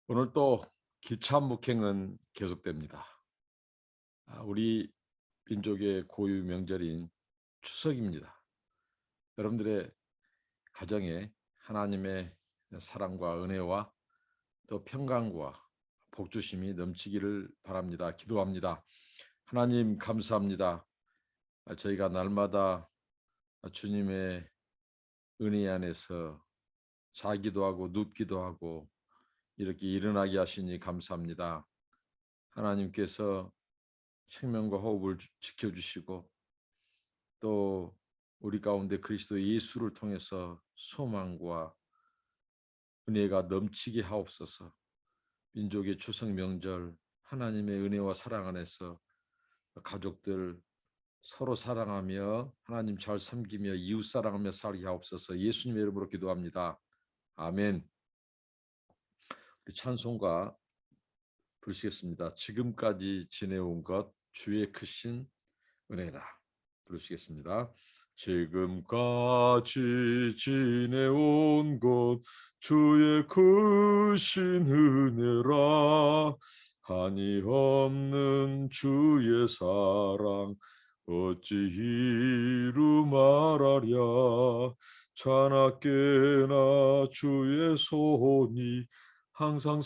오늘 또 기차 목행은 계속됩니다. 우리 민족의 고유 명절인 추석입니다. 여러분들의 가정에 하나님의 사랑과 은혜와 또 평강과 복주심이 넘치기를 바랍니다. 기도합니다. 하나님 감사합니다. 저희가 날마다 주님의 은혜 안에서 자기도 하고 눕기도 하고 이렇게 일어나게 하시니 감사합니다. 하나님께서 생명과 호흡을 지켜주시고 또 우리 가운데 그리스도 예수를 통해서 소망과 은혜가 넘치게 하옵소서. 민족의 추석 명절 하나님의 은혜와 사랑 안에서 가족들 서로 사랑하며 하나님 잘 섬기며 이웃 사랑하며 살게 하옵소서. 예수님의 이름으로 기도합니다. 아멘. 우리 찬송가 부르시겠습니다. 지금까지 지내온 것 주의 크신 은혜라. 부르시겠습니다. 지금까지 지내온 것 주의 크신 은혜라. 한이 없는 주의 사랑 어찌 이루 말하랴. 자나깨나 주의 손이 항상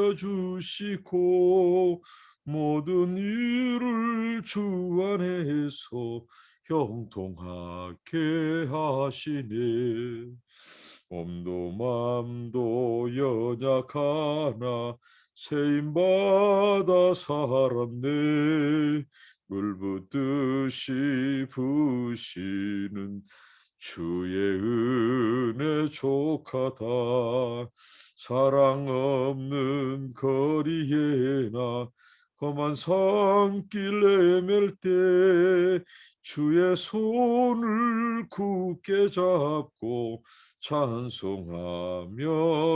살펴주시고 모든 일을 주 안에서 형통하게 하시네. 몸도 맘도 연약하나 세임받아 살았네. 물 붓듯이 부시는 주의 은혜 족하다. 사랑 없는 거리에나 험한 산길 헤맬 때 주의 손을 굳게 잡고 찬송하며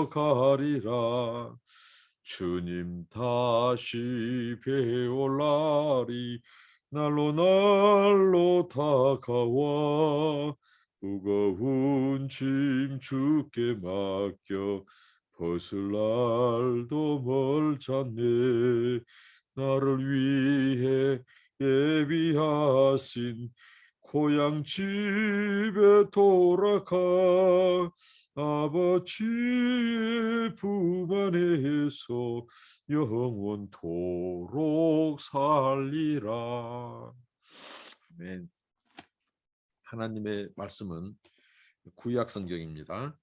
가리라. 주님 다시 배올 날이 날로 날로 다가와 무거운 짐 주께 맡겨 벗을 날도 멀잖네. 나를 위해 예비하신 고향 집에 돌아가 아버지의 품 안에서 영원토록 살리라. 아멘. 하나님의 말씀은 구약 성경입니다.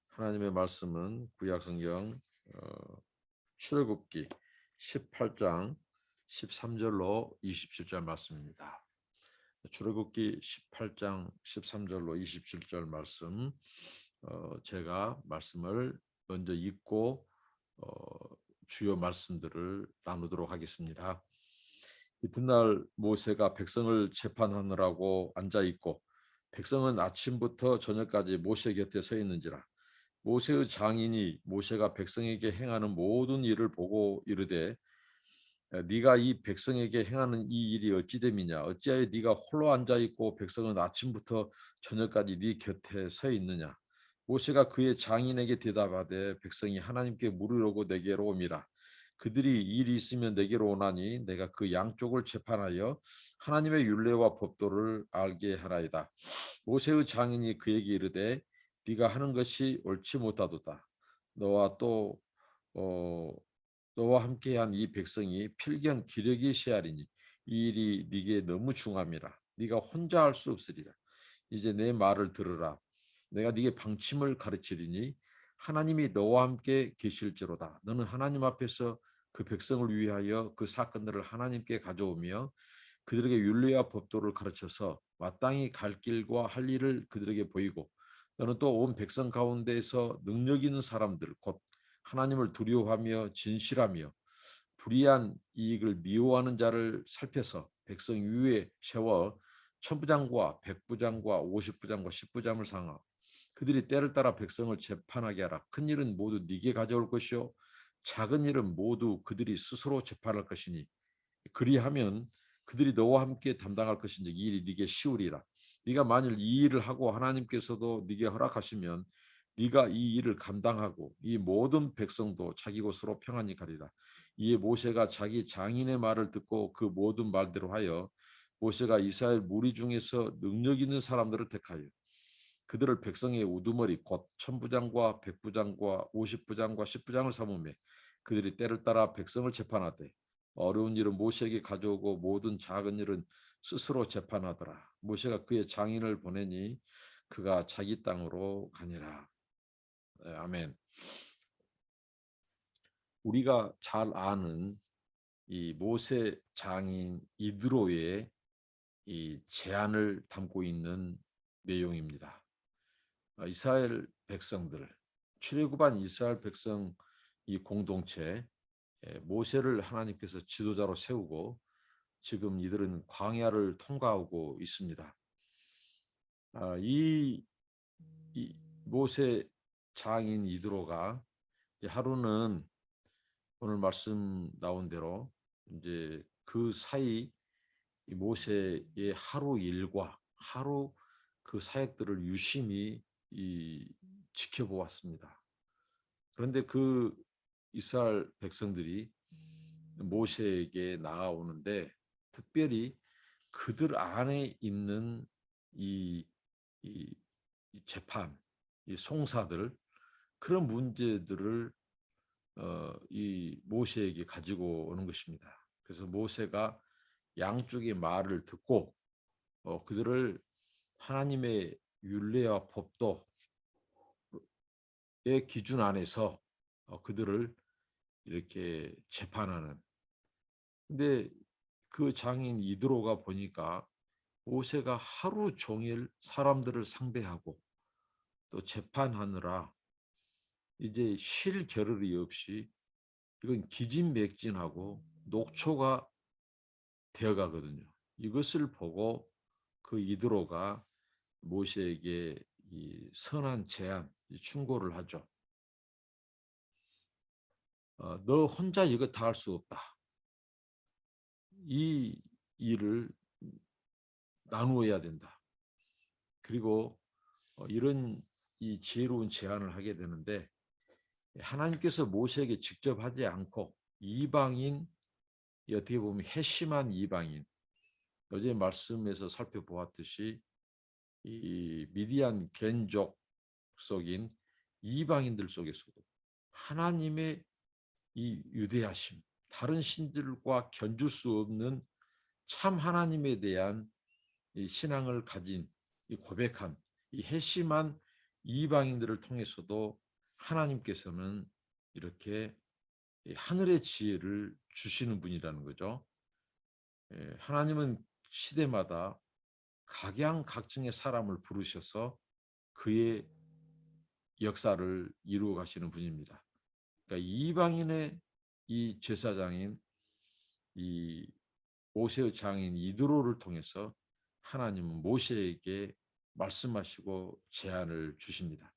하나님의 말씀은 구약 성경 출애굽기 18장 13절로 27절 말씀입니다. 출애굽기 18장 13절로 27절 말씀, 제가 말씀을 먼저 읽고 주요 말씀들을 나누도록 하겠습니다. 이튿날 모세가 백성을 재판하느라고 앉아 있고 백성은 아침부터 저녁까지 모세 곁에 서 있는지라. 모세의 장인이 모세가 백성에게 행하는 모든 일을 보고 이르되 네가 이 백성에게 행하는 이 일이 어찌 됨이냐. 어찌하여 네가 홀로 앉아 있고 백성은 아침부터 저녁까지 네 곁에 서 있느냐. 모세가 그의 장인에게 대답하되 백성이 하나님께 물으려고 내게로 오미라. 그들이 일이 있으면 내게로 오나니 내가 그 양쪽을 재판하여 하나님의 율례와 법도를 알게 하나이다. 모세의 장인이 그에게 이르되 네가 하는 것이 옳지 못하도다. 너와 또 너와 함께한 이 백성이 필경 기력이 쇠하리니 이 일이 네게 너무 중함이라. 네가 혼자 할 수 없으리라. 이제 내 말을 들으라. 내가 네게 방침을 가르치리니 하나님이 너와 함께 계실지로다. 너는 하나님 앞에서 그 백성을 위하여 그 사건들을 하나님께 가져오며 그들에게 율례와 법도를 가르쳐서 마땅히 갈 길과 할 일을 그들에게 보이고 너는 또 온 백성 가운데에서 능력 있는 사람들 곧 하나님을 두려워하며 진실하며 불의한 이익을 미워하는 자를 살펴서 백성 위에 세워 천부장과 백부장과 오십부장과 십부장을 상하고 그들이 때를 따라 백성을 재판하게 하라. 큰 일은 모두 네게 가져올 것이요 작은 일은 모두 그들이 스스로 재판할 것이니 그리하면 그들이 너와 함께 담당할 것인지 이 일이 네게 쉬우리라. 네가 만일 이 일을 하고 하나님께서도 네게 허락하시면 네가 이 일을 감당하고 이 모든 백성도 자기 곳으로 평안히 가리라. 이에 모세가 자기 장인의 말을 듣고 그 모든 말대로 하여 모세가 이스라엘 무리 중에서 능력 있는 사람들을 택하여 그들을 백성의 우두머리 곧 천부장과 백부장과 오십부장과 십부장을 삼으매 그들이 때를 따라 백성을 재판하되 어려운 일은 모세에게 가져오고 모든 작은 일은 스스로 재판하더라. 모세가 그의 장인을 보내니 그가 자기 땅으로 가니라. 네, 아멘. 우리가 잘 아는 이 모세 장인 이드로의 이 제안을 담고 있는 내용입니다. 이스라엘 백성들, 출애굽한 이스라엘 백성 이 공동체 모세를 하나님께서 지도자로 세우고 지금 이들은 광야를 통과하고 있습니다. 이 모세 장인 이드로가 하루는 오늘 말씀 나온 대로 이제 그 사이 모세의 하루 일과 하루 그 사역들을 유심히 지켜보았습니다. 그런데 그 이스라엘 백성들이 모세에게 나아오는데 특별히 그들 안에 있는 이, 이, 이 재판, 이 송사들 그런 문제들을 이 모세에게 가지고 오는 것입니다. 그래서 모세가 양쪽의 말을 듣고 그들을 하나님의 율례와 법도의 기준 안에서 그들을 이렇게 재판하는. 근데 그 장인 이드로가 보니까 모세가 하루 종일 사람들을 상대하고 또 재판하느라 이제 쉴 겨를이 없이 이건 기진맥진하고 녹초가 되어가거든요. 이것을 보고 그 이드로가 모세에게 이 선한 제안, 이 충고를 하죠. 너 혼자 이거 다 할 수 없다. 이 일을 나누어야 된다. 그리고 이런 이 지혜로운 제안을 하게 되는데 하나님께서 모세에게 직접 하지 않고 이방인, 어떻게 보면 회심한 이방인, 어제 말씀에서 살펴보았듯이 이 미디안 겐족 속인 이방인들 속에서도 하나님의 이 유대하심, 다른 신들과 견줄 수 없는 참 하나님에 대한 이 신앙을 가진 이 고백한 이 회심한 이방인들을 통해서도 하나님께서는 이렇게 하늘의 지혜를 주시는 분이라는 거죠. 하나님은 시대마다 각양각층의 사람을 부르셔서 그의 역사를 이루어 가시는 분입니다. 그러니까 이방인의 이 제사장인 이 모세의 장인 이드로를 통해서 하나님은 모세에게 말씀하시고 제안을 주십니다.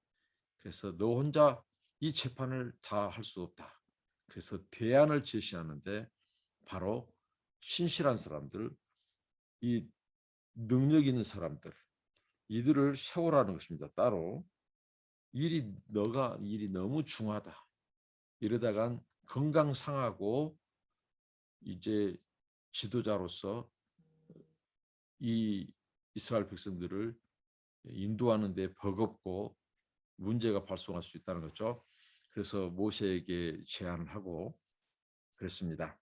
그래서 너 혼자 이 재판을 다 할 수 없다. 그래서 대안을 제시하는데 바로 신실한 사람들, 이 능력 있는 사람들, 이들을 세우라는 것입니다. 따로 일이 너무 중하다. 이러다간 건강 상하고 이제 지도자로서 이 이스라엘 백성들을 인도하는 데 버겁고 문제가 발생할 수 있다는 거죠. 그래서 모세에게 제안을 하고 그랬습니다.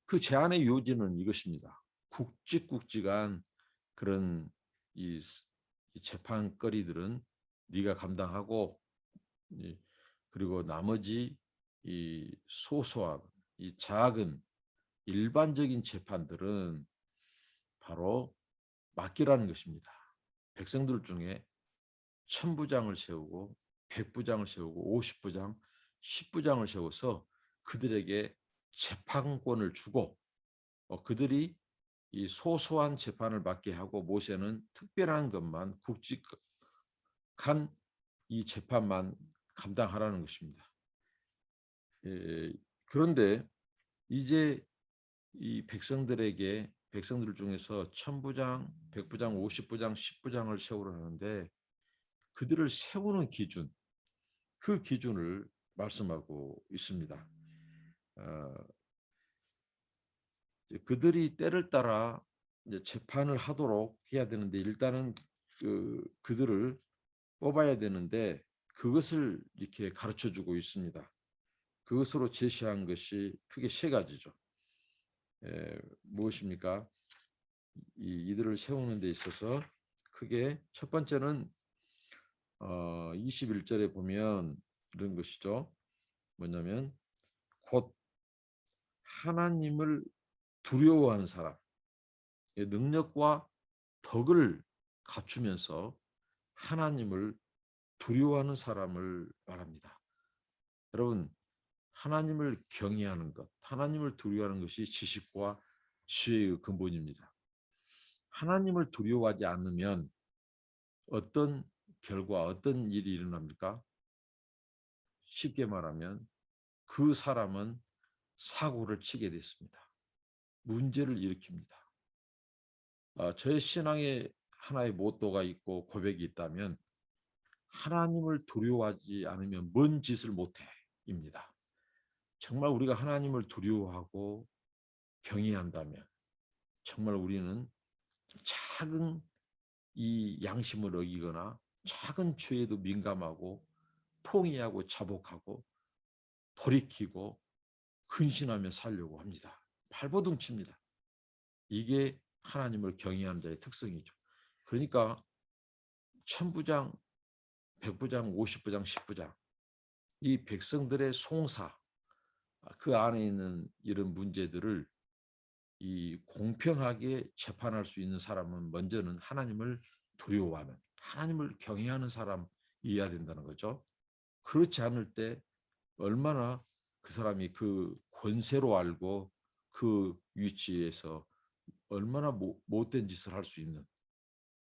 그 제안의 요지는 이것입니다. 굵직굵직한 그런 이 재판거리들은 네가 감당하고 그리고 나머지 이 소소한 이 작은 일반적인 재판들은 바로 맡기라는 것입니다. 백성들 중에 천부장을 세우고 백부장을 세우고 오십부장, 십부장을 세워서 그들에게 재판권을 주고 그들이 이 소소한 재판을 맡게 하고 모세는 특별한 것만 굵직한 이 재판만 감당하라는 것입니다. 그런데 이제 이 백성들 중에서 천부장, 백부장, 오십부장, 십부장을 세우라는데 그들을 세우는 기준, 그 기준을 말씀하고 있습니다. 그들이 때를 따라 이제 재판을 하도록 해야 되는데 일단은 그들을 뽑아야 되는데 그것을 이렇게 가르쳐주고 있습니다. 그것으로 제시한 것이 크게 세 가지죠. 무엇입니까? 이들을 세우는 데 있어서 크게 첫 번째는 21절에 보면 이런 것이죠. 뭐냐면 곧 하나님을 두려워하는 사람, 능력과 덕을 갖추면서 하나님을 두려워하는 사람을 말합니다. 여러분, 하나님을 경외하는 것, 하나님을 두려워하는 것이 지식과 지혜의 근본입니다. 하나님을 두려워하지 않으면 어떤 결과, 어떤 일이 일어납니까? 쉽게 말하면 그 사람은 사고를 치게 됐습니다. 문제를 일으킵니다. 저의 신앙에 하나의 모토가 있고 고백이 있다면 하나님을 두려워하지 않으면 뭔 짓을 못해입니다. 정말 우리가 하나님을 두려워하고 경외한다면 정말 우리는 작은 이 양심을 어기거나 작은 죄에도 민감하고 통회하고 자복하고 돌이키고 근신하며 살려고 합니다. 발버둥칩니다. 이게 하나님을 경외하는 자의 특성이죠. 그러니까 천부장, 백부장, 50부장, 10부장 이 백성들의 송사 그 안에 있는 이런 문제들을 이 공평하게 재판할 수 있는 사람은 먼저는 하나님을 두려워하는 하나님을 경외하는 사람이어야 된다는 거죠. 그렇지 않을 때 얼마나 그 사람이 그 권세로 알고 그 위치에서 얼마나 못된 짓을 할 수 있는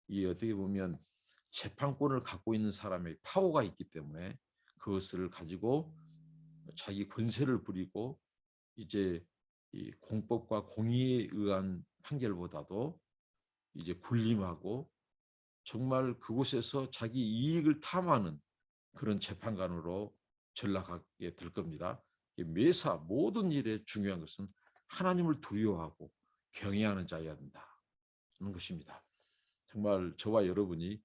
이 어떻게 보면 재판권을 갖고 있는 사람의 파워가 있기 때문에 그것을 가지고 자기 권세를 부리고 이제 이 공법과 공의에 의한 판결보다도 이제 군림하고 정말 그곳에서 자기 이익을 탐하는 그런 재판관으로 전락하게 될 겁니다. 매사 모든 일에 중요한 것은 하나님을 두려워하고 경외하는 자여야 된다는 것입니다. 정말 저와 여러분이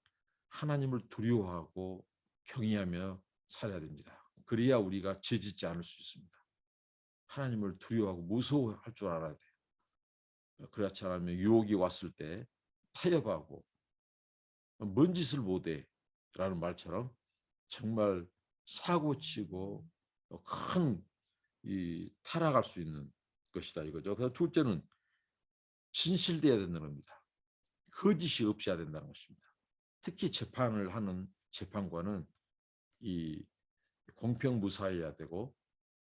하나님을 두려워하고 경외하며 살아야 됩니다. 그래야 우리가 죄짓지 않을 수 있습니다. 하나님을 두려워하고 무서워할 줄 알아야 돼요. 그렇지 않으면 유혹이 왔을 때 타협하고 뭔 짓을 못해 라는 말처럼 정말 사고치고 큰 타락할 수 있는 것이다 이거죠. 그래서 둘째는 진실돼야 된다는 겁니다. 거짓이 없어야 된다는 것입니다. 특히 재판을 하는 재판관은 이 공평무사해야 되고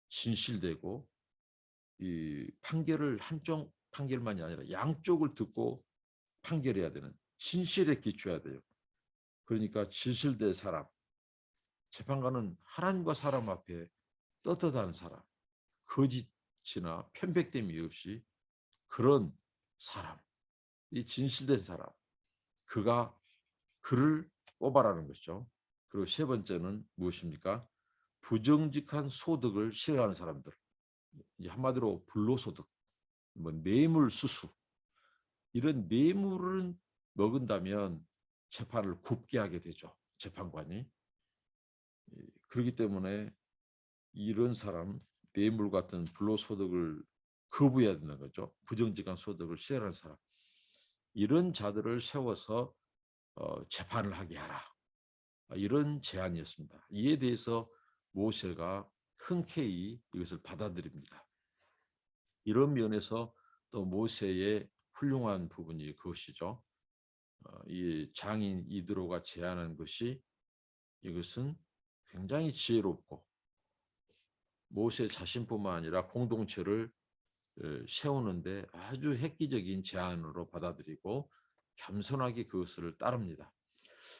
진실되고 이 판결을 한쪽 판결만이 아니라 양쪽을 듣고 판결해야 되는 진실에 기초해야 돼요. 그러니까 진실된 사람, 재판관은 하나님과 사람 앞에 떳떳한 사람, 거짓이나 편백됨이 없이 그런 사람, 이 진실된 사람, 그를 뽑아라는 것이죠. 그리고 세 번째는 무엇입니까? 부정직한 소득을 싫어하는 사람들, 한마디로 불로소득, 뭐 뇌물 수수 이런 뇌물을 먹은다면 재판을 굽게 하게 되죠. 재판관이. 그렇기 때문에 이런 사람, 뇌물 같은 불로소득을 거부해야 되는 거죠. 부정직한 소득을 싫어하는 사람. 이런 자들을 세워서 재판을 하게 하라. 이런 제안이었습니다. 이에 대해서 모세가 흔쾌히 이것을 받아들입니다. 이런 면에서 또 모세의 훌륭한 부분이 그것이죠. 이 장인 이드로가 제안한 것이 이것은 굉장히 지혜롭고 모세 자신뿐만 아니라 공동체를 세우는데 아주 획기적인 제안으로 받아들이고 겸손하게 그것을 따릅니다.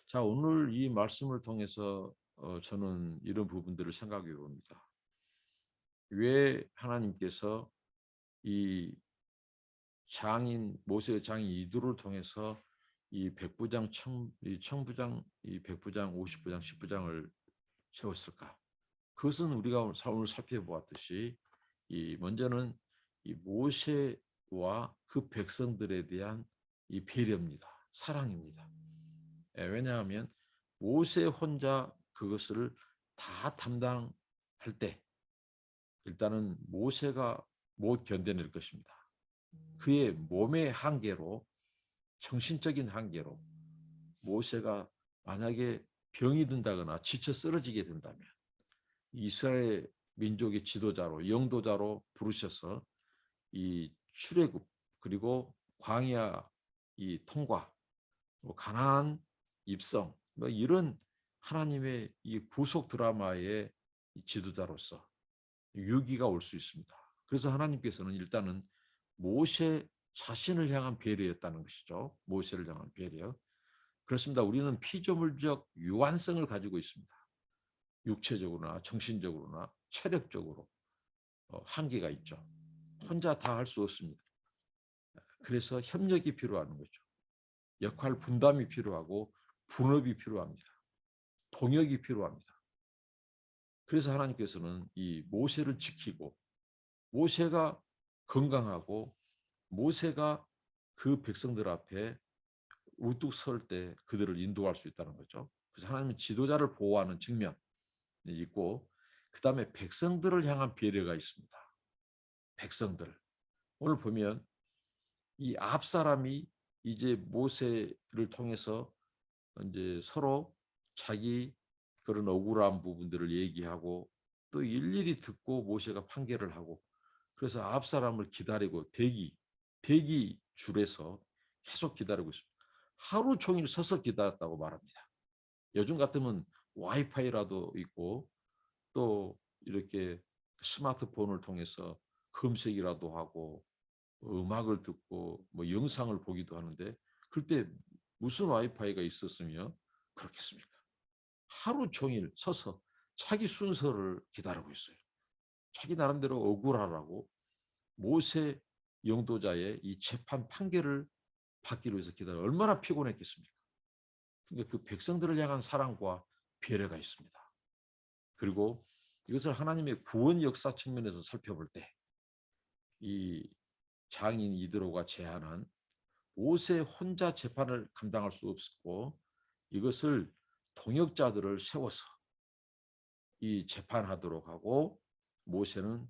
자, 오늘 이 말씀을 통해서 저는 이런 부분들을 생각해 봅니다. 왜 하나님께서 이 모세의 장인 이두를 통해서 이 백부장, 이 청부장, 이 백부장, 50부장, 10부장을 세웠을까? 그것은 우리가 오늘 살펴보았듯이 이 먼저는 이 모세와 그 백성들에 대한 이 배려입니다. 사랑입니다. 왜냐하면 모세 혼자 그것을 다 담당할 때 일단은 모세가 못 견뎌낼 것입니다. 그의 몸의 한계로, 정신적인 한계로 모세가 만약에 병이 든다거나 지쳐 쓰러지게 된다면 이스라엘 민족의 지도자로, 영도자로 부르셔서 이 출애굽 그리고 광야 이 통과, 가나안 입성, 뭐 이런 하나님의 이 구속 드라마의 지도자로서 위기가 올 수 있습니다. 그래서 하나님께서는 일단은 모세 자신을 향한 배려였다는 것이죠. 모세를 향한 배려. 그렇습니다. 우리는 피조물적 유한성을 가지고 있습니다. 육체적으로나 정신적으로나 체력적으로 한계가 있죠. 혼자 다 할 수 없습니다. 그래서 협력이 필요한 거죠. 역할 분담이 필요하고 분업이 필요합니다. 동역이 필요합니다. 그래서 하나님께서는 이 모세를 지키고 모세가 건강하고 모세가 그 백성들 앞에 우뚝 설 때 그들을 인도할 수 있다는 거죠. 그래서 하나님은 지도자를 보호하는 측면이 있고 그 다음에 백성들을 향한 배려가 있습니다. 백성들. 오늘 보면 이 앞사람이 이제 모세를 통해서 이제 서로 자기 그런 억울한 부분들을 얘기하고 또 일일이 듣고 모세가 판결을 하고 그래서 앞사람을 기다리고 대기 줄에서 계속 기다리고 있습니다. 하루 종일 서서 기다렸다고 말합니다. 요즘 같으면 와이파이라도 있고 또 이렇게 스마트폰을 통해서 검색이라도 하고 음악을 듣고 뭐 영상을 보기도 하는데 그때 무슨 와이파이가 있었으며 그렇겠습니까? 하루 종일 서서 자기 순서를 기다리고 있어요. 자기 나름대로 억울하라고 모세 영도자의 이 재판 판결을 받기로 해서 기다려 얼마나 피곤했겠습니까? 그러니까 그 백성들을 향한 사랑과 배려가 있습니다. 그리고 이것을 하나님의 구원 역사 측면에서 살펴볼 때 이 장인 이드로가 제안한 모세 혼자 재판을 감당할 수 없었고 이것을 동역자들을 세워서 이 재판하도록 하고 모세는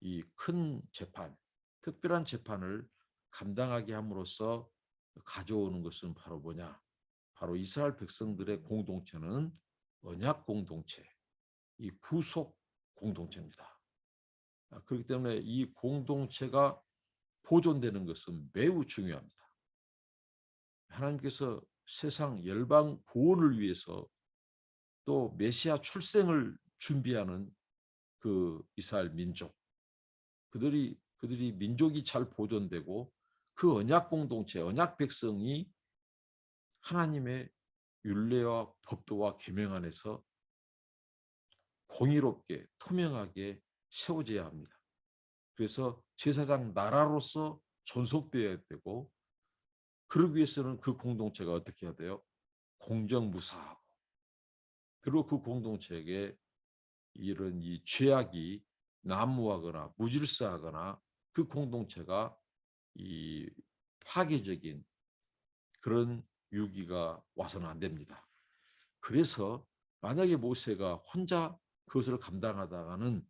이 큰 재판, 특별한 재판을 감당하게 함으로써 가져오는 것은 바로 뭐냐? 바로 이스라엘 백성들의 공동체는 언약 공동체, 이 구속 공동체입니다. 그렇기 때문에 이 공동체가 보존되는 것은 매우 중요합니다. 하나님께서 세상 열방 구원을 위해서 또 메시아 출생을 준비하는 그 이스라엘 민족, 그들이 민족이 잘 보존되고 그 언약 공동체, 언약 백성이 하나님의 율례와 법도와 계명 안에서 공의롭게 투명하게 세워져야 합니다. 그래서 제사장 나라로서 존속되어야 되고 그러기 위해서는 그 공동체가 어떻게 해야 돼요? 공정무사하고 그리고 그 공동체에게 이런 이 죄악이 난무하거나 무질서하거나 그 공동체가 이 파괴적인 그런 유기가 와서는 안 됩니다. 그래서 만약에 모세가 혼자 그것을 감당하다가는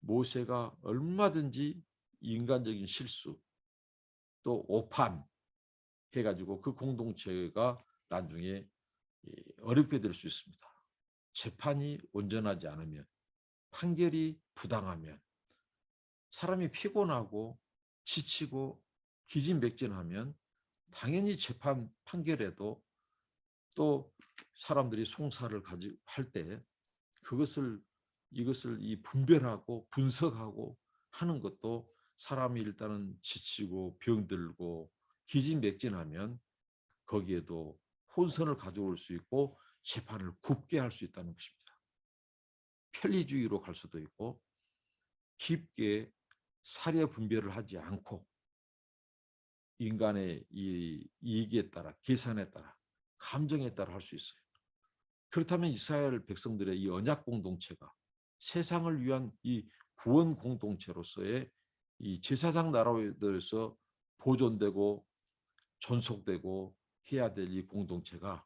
모세가 얼마든지 인간적인 실수 또 오판 해가지고 그 공동체가 나중에 어렵게 될 수 있습니다. 재판이 온전하지 않으면 판결이 부당하면 사람이 피곤하고 지치고 기진맥진하면 당연히 재판 판결에도 또 사람들이 송사를 할 때 그것을 이것을 이 분별하고 분석하고 하는 것도 사람이 일단은 지치고 병들고 기진맥진하면 거기에도 혼선을 가져올 수 있고 재판을 굽게 할 수 있다는 것입니다. 편리주의로 갈 수도 있고 깊게 사려 분별을 하지 않고 인간의 이 이익에 따라, 계산에 따라, 감정에 따라 할 수 있어요. 그렇다면 이스라엘 백성들의 이 언약 공동체가 세상을 위한 이 구원 공동체로서의 이 제사장 나라에서 보존되고 존속되고 해야 될 이 공동체가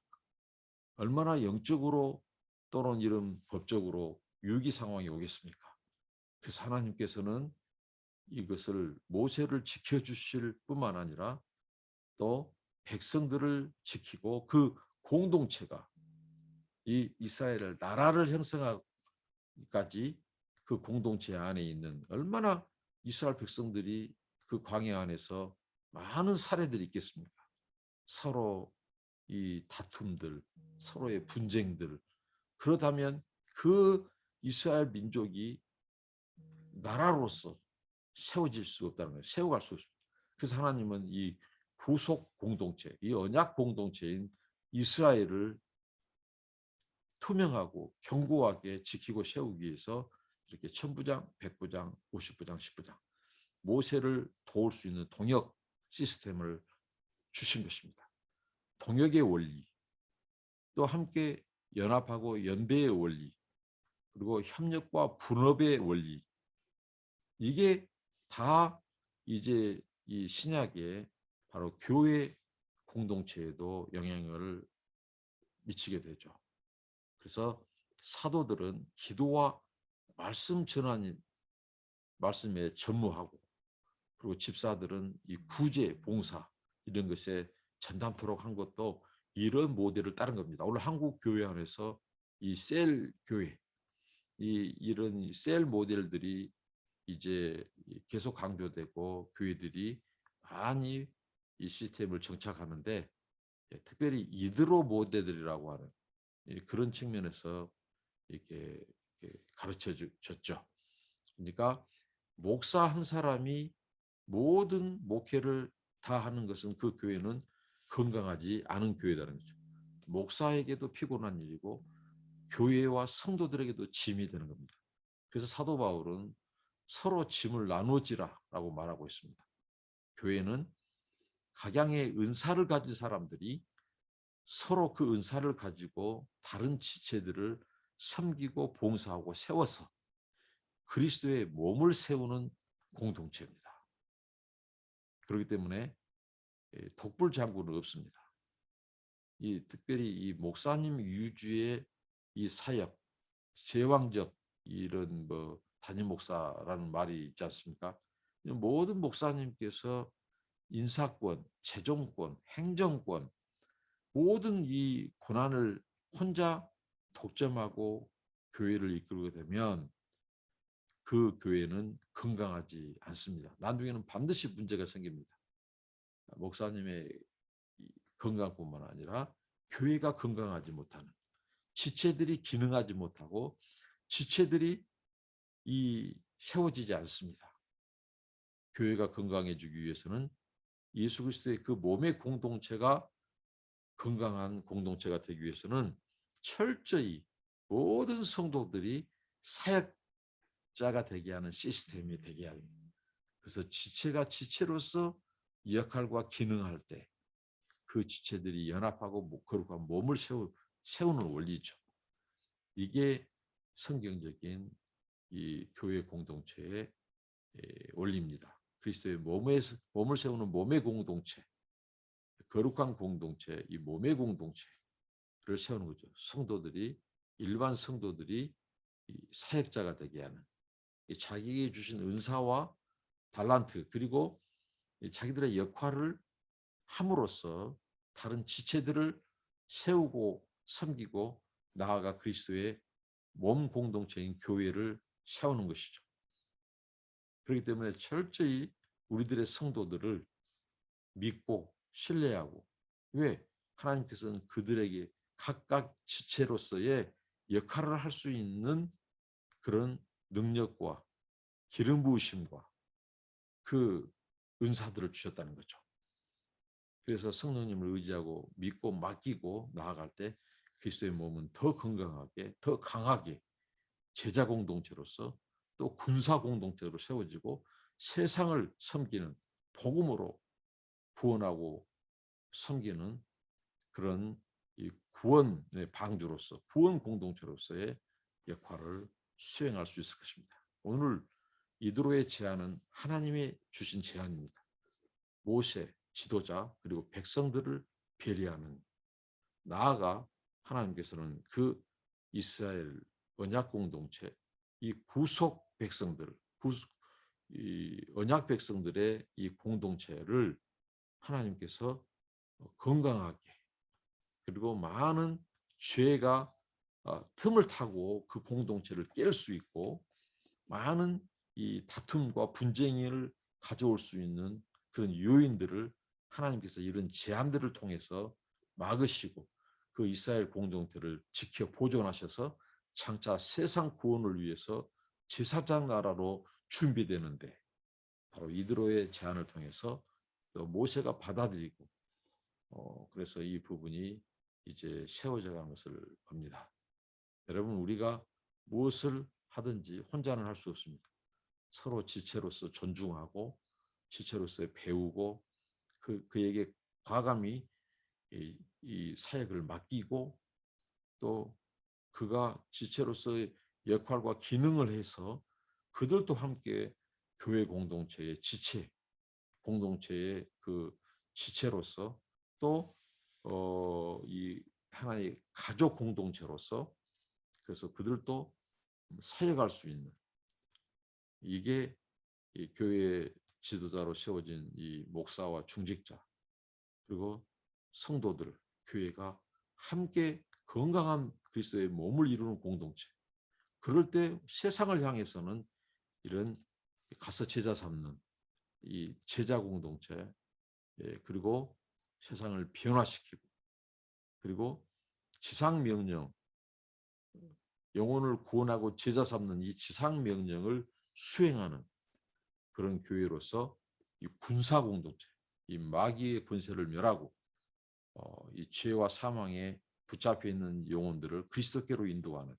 얼마나 영적으로 또는 이런 법적으로 위기 상황이 오겠습니까? 그래서 하나님께서는 이것을 모세를 지켜주실 뿐만 아니라 또 백성들을 지키고 그 공동체가 이 이스라엘 나라를 형성하기까지 그 공동체 안에 있는 얼마나 이스라엘 백성들이 그 광야 안에서 많은 사례들이 있겠습니까? 서로 이 다툼들, 서로의 분쟁들. 그렇다면 그 이스라엘 민족이 나라로서 세워질 수 없다는 거예요. 세워갈 수 없습니다. 그래서 하나님은 이 구속 공동체, 이 언약 공동체인 이스라엘을 투명하고 견고하게 지키고 세우기 위해서 이렇게 1000부장, 100부장, 50부장, 10부장 모세를 도울 수 있는 동역 시스템을 주신 것입니다. 동역의 원리, 또 함께 연합하고 연대의 원리, 그리고 협력과 분업의 원리, 이게 다 이제 이 신약의 바로 교회 공동체에도 영향을 미치게 되죠. 그래서 사도들은 기도와 말씀 전환, 말씀에 전무하고, 그리고 집사들은 이 구제, 봉사 이런 것에 전담토록 한 것도 이런 모델을 따른 겁니다. 오늘 한국 교회 안에서 이 셀 교회, 이런 셀 모델들이 이제 계속 강조되고 교회들이 많이 이 시스템을 정착하는데, 특별히 이드로 모델들이라고 하는 그런 측면에서 이렇게 가르쳐 줬죠. 그러니까 목사 한 사람이 모든 목회를 다 하는 것은 그 교회는 건강하지 않은 교회라는 거죠. 목사에게도 피곤한 일이고 교회와 성도들에게도 짐이 되는 겁니다. 그래서 사도 바울은 서로 짐을 나누지라라고 말하고 있습니다. 교회는 각양의 은사를 가진 사람들이 서로 그 은사를 가지고 다른 지체들을 섬기고 봉사하고 세워서 그리스도의 몸을 세우는 공동체입니다. 그렇기 때문에 독불장군은 없습니다. 특별히 이 목사님 위주의 이 사역, 제왕적 이런 뭐 단임 목사라는 말이 있지 않습니까? 모든 목사님께서 인사권, 재정권, 행정권 모든 이 권한을 혼자 독점하고 교회를 이끌게 되면 그 교회는 건강하지 않습니다. 나중에는 반드시 문제가 생깁니다. 목사님의 건강뿐만 아니라 교회가 건강하지 못하는, 지체들이 기능하지 못하고 지체들이 세워지지 않습니다. 교회가 건강해지기 위해서는 예수 그리스도의 그 몸의 공동체가 건강한 공동체가 되기 위해서는 철저히 모든 성도들이 사역자가 되게 하는 시스템이 되게 합니다. 그래서 지체가 지체로서 역할과 기능할 때 그 지체들이 연합하고 거룩한 몸을 세우는 원리죠. 이게 성경적인 이 교회 공동체의 원리입니다. 그리스도의 몸을 세우는 몸의 공동체, 거룩한 공동체, 이 몸의 공동체를 세우는 거죠. 성도들이, 일반 성도들이 사역자가 되게 하는, 자기에게 주신 은사와 달란트, 그리고 자기들의 역할을 함으로써 다른 지체들을 세우고 섬기고 나아가 그리스도의 몸 공동체인 교회를 세우는 것이죠. 그렇기 때문에 철저히 우리들의 성도들을 믿고 신뢰하고, 왜? 하나님께서는 그들에게 각각 지체로서의 역할을 할 수 있는 그런 능력과 기름 부으심과 그 은사들을 주셨다는 거죠. 그래서 성령님을 의지하고 믿고 맡기고 나아갈 때 그리스도의 몸은 더 건강하게, 더 강하게 제자 공동체로서 또 군사 공동체로 세워지고 세상을 섬기는 복음으로 구원하고 섬기는 그런 이 구원의 방주로서 구원 공동체로서의 역할을 수행할 수 있을 것입니다. 오늘 이드로의 제안은 하나님이 주신 제안입니다. 모세, 지도자 그리고 백성들을 배려하는, 나아가 하나님께서는 그 이스라엘 언약 공동체, 이 구속 백성들, 이 언약 백성들의 이 공동체를 하나님께서 건강하게, 그리고 많은 죄가 틈을 타고 그 공동체를 깰 수 있고 많은 이 다툼과 분쟁을 가져올 수 있는 그런 요인들을 하나님께서 이런 제안들을 통해서 막으시고 그 이스라엘 공동체를 지켜 보존하셔서 장차 세상 구원을 위해서 제사장 나라로 준비되는데, 바로 이드로의 제안을 통해서 또 모세가 받아들이고 그래서 이 부분이 이제 세워져 가는 것을 봅니다. 여러분, 우리가 무엇을 하든지 혼자는 할 수 없습니다. 서로 지체로서 존중하고 지체로서 배우고 그에게 과감히 이 사역을 맡기고 또 그가 지체로서의 역할과 기능을 해서 그들도 함께 교회 공동체의 지체, 공동체의 그 지체로서 또 이 하나의 가족 공동체로서 그래서 그들도 사역할 수 있는, 이게 이 교회 지도자로 세워진 이 목사와 중직자 그리고 성도들, 교회가 함께 건강한 그리스도의 몸을 이루는 공동체. 그럴 때 세상을 향해서는 이런 가서 제자 삼는 이 제자 공동체, 그리고 세상을 변화시키고 그리고 지상 명령, 영혼을 구원하고 제자 삼는 이 지상 명령을 수행하는 그런 교회로서 이 군사 공동체, 이 마귀의 권세를 멸하고 이 죄와 사망에 붙잡혀 있는 영혼들을 그리스도께로 인도하는,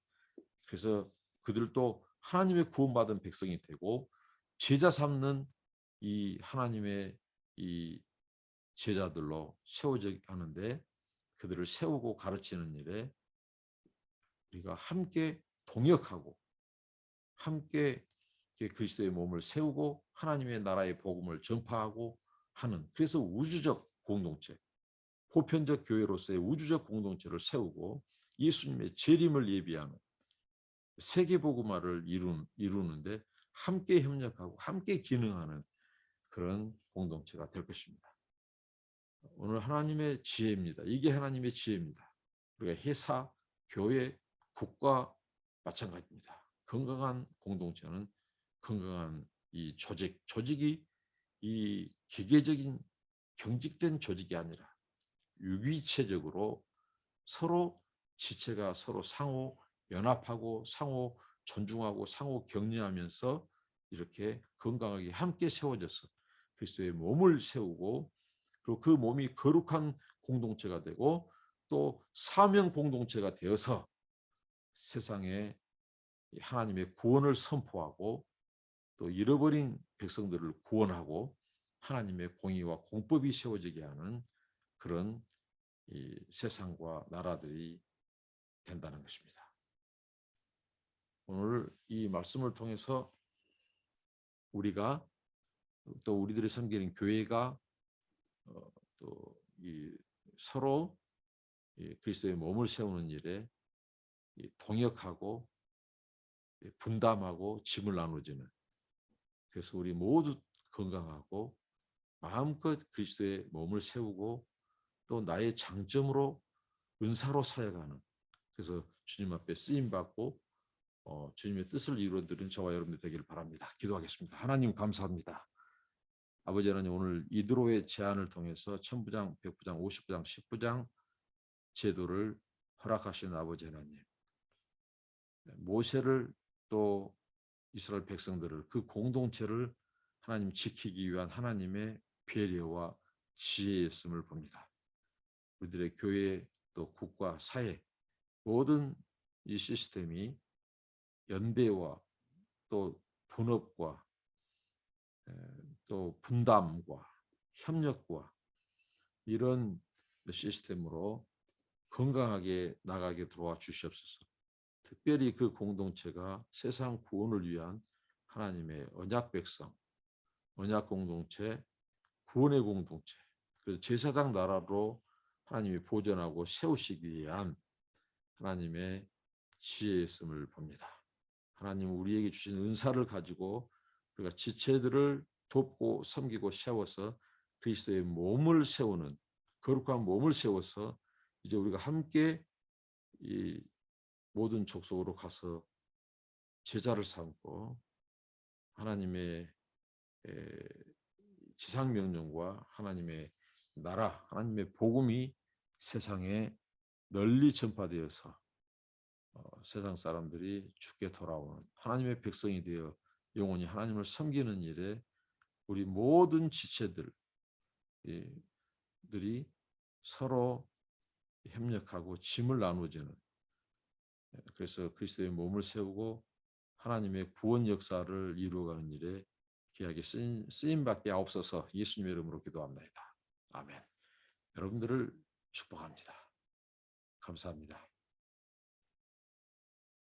그래서 그들도 하나님의 구원받은 백성이 되고 제자 삼는 이 하나님의 이 제자들로 세워져 하는데, 그들을 세우고 가르치는 일에 우리가 함께 동역하고 함께 그리스도의 몸을 세우고 하나님의 나라의 복음을 전파하고 하는, 그래서 우주적 공동체, 보편적 교회로서의 우주적 공동체를 세우고 예수님의 재림을 예비하는 세계복음화를 이루는데 함께 협력하고 함께 기능하는 그런 공동체가 될 것입니다. 오늘 하나님의 지혜입니다. 이게 하나님의 지혜입니다. 우리가 회사, 교회, 국가 마찬가지입니다. 건강한 공동체는 건강한 이 조직이 이 기계적인 경직된 조직이 아니라 유기체적으로 서로 지체가 서로 상호 연합하고 상호 존중하고 상호 격려하면서 이렇게 건강하게 함께 세워져서 그리스도의 몸을 세우고, 그리고 그 몸이 거룩한 공동체가 되고 또 사명 공동체가 되어서 세상에 하나님의 구원을 선포하고 또 잃어버린 백성들을 구원하고 하나님의 공의와 공법이 세워지게 하는 그런 이 세상과 나라들이 된다는 것입니다. 오늘 이 말씀을 통해서 우리가 또 우리들이 섬기는 교회가 또 이 서로 그리스도의 몸을 세우는 일에 동역하고 분담하고 짐을 나누지는, 그래서 우리 모두 건강하고 마음껏 그리스도의 몸을 세우고 또 나의 장점으로 은사로 사역하는, 그래서 주님 앞에 쓰임 받고 주님의 뜻을 이루어드리는 저와 여러분들 되기를 바랍니다. 기도하겠습니다. 하나님 감사합니다. 아버지 하나님, 오늘 이드로의 제안을 통해서 천부장, 백부장, 50부장, 10부장 제도를 허락하신 아버지 하나님, 모세를 또 이스라엘 백성들을 그 공동체를 하나님 지키기 위한 하나님의 배려와 지혜였음을 봅니다. 우리들의 교회 또 국가 사회 모든 이 시스템이 연대와 또 분업과 또 분담과 협력과 이런 시스템으로 건강하게 나가게 도와 주시옵소서. 특별히 그 공동체가 세상 구원을 위한 하나님의 언약 백성, 언약 공동체, 구원의 공동체, 그래서 제사장 나라로 하나님이 보존하고 세우시기 위한 하나님의 지혜였음을 봅니다. 하나님 우리에게 주신 은사를 가지고 우리가 지체들을 돕고 섬기고 세워서 그리스도의 몸을 세우는 거룩한 몸을 세워서 이제 우리가 함께 이 모든 족속으로 가서 제자를 삼고 하나님의 지상 명령과 하나님의 나라, 하나님의 복음이 세상에 널리 전파되어서 세상 사람들이 주께 돌아오는 하나님의 백성이 되어 영원히 하나님을 섬기는 일에 우리 모든 지체들이 서로 협력하고 짐을 나누어지는, 그래서 그리스도의 몸을 세우고 하나님의 구원 역사를 이루어가는 일에 귀하게 쓰임받게 하옵소서. 예수님의 이름으로 기도합니다. 아멘. 여러분들을 축복합니다. 감사합니다.